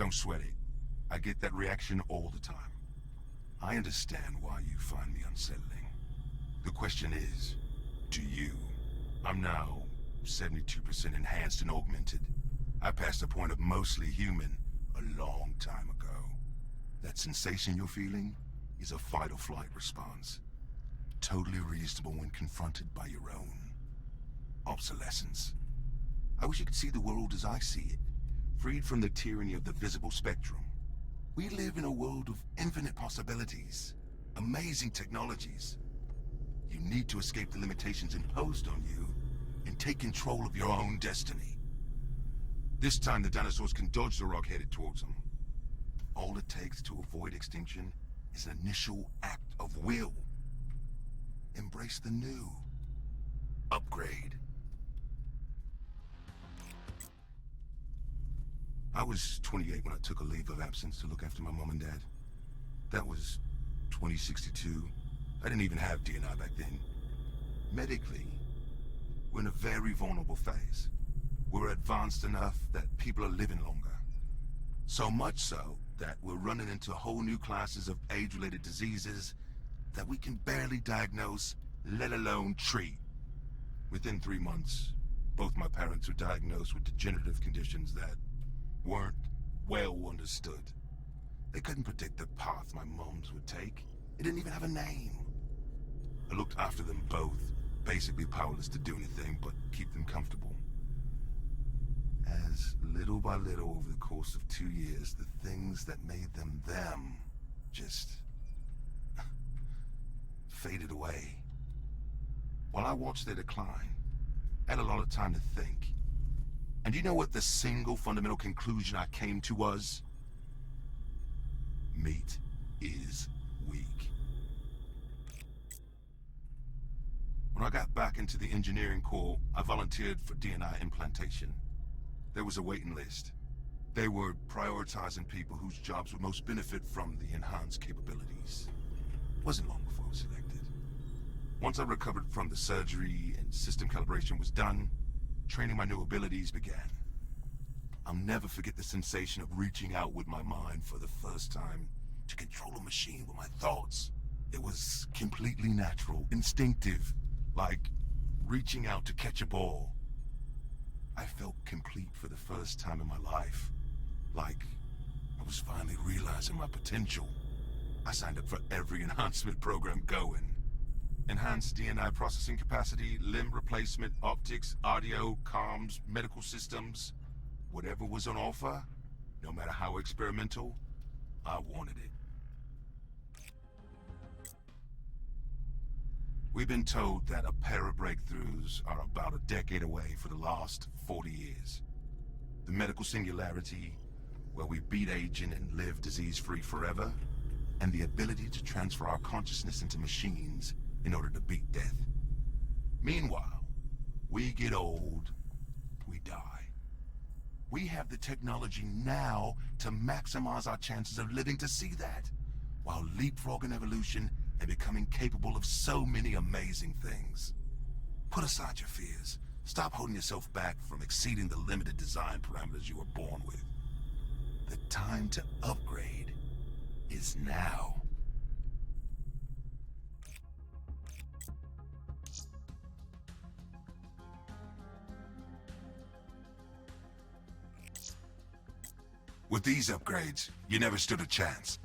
Don't sweat it. I get that reaction all the time. I understand why you find me unsettling. The question is, do you? I'm now 72% enhanced and augmented. I passed the point of mostly human a long time ago. That sensation you're feeling is a fight or flight response. Totally reasonable when confronted by your own obsolescence. I wish you could see the world as I see it, freed from the tyranny of the visible spectrum. We live in a world of infinite possibilities, amazing technologies. You need to escape the limitations imposed on you and take control of your own destiny. This time the dinosaurs can dodge the rock headed towards them. All it takes to avoid extinction is an initial act of will. Embrace the new. Upgrade. I was 28 when I took a leave of absence to look after my mom and dad. That was 2062. I didn't even have DNI back then. Medically, we're in a very vulnerable phase. We're advanced enough that people are living longer. So much so that we're running into whole new classes of age-related diseases that we can barely diagnose, let alone treat. Within 3 months, both my parents were diagnosed with degenerative conditions that weren't well understood. They couldn't predict the path my mom's would take. It didn't even have a name. I looked after them both, basically powerless to do anything but keep them comfortable. As little by little over the course of 2 years, the things that made them them just faded away. While I watched their decline, I had a lot of time to think. And you know what the single fundamental conclusion I came to was? Meat is weak. When I got back into the engineering corps, I volunteered for DNI implantation. There was a waiting list. They were prioritizing people whose jobs would most benefit from the enhanced capabilities. It wasn't long before I was selected. Once I recovered from the surgery and system calibration was done, training my new abilities began. I'll never forget the sensation of reaching out with my mind for the first time to control a machine with my thoughts. It was completely natural, instinctive, like reaching out to catch a ball. I felt complete for the first time in my life, like I was finally realizing my potential. I signed up for every enhancement program going. Enhanced DNI processing capacity, limb replacement, optics, audio, comms, medical systems. Whatever was on offer, no matter how experimental, I wanted it. We've been told that a pair of breakthroughs are about a decade away for the last 40 years. The medical singularity, where we beat aging and live disease-free forever, and the ability to transfer our consciousness into machines in order to beat death. Meanwhile, we get old, we die. We have the technology now to maximize our chances of living to see that, while leapfrogging evolution and becoming capable of so many amazing things. Put aside your fears. Stop holding yourself back from exceeding the limited design parameters you were born with. The time to upgrade is now. With these upgrades, you never stood a chance.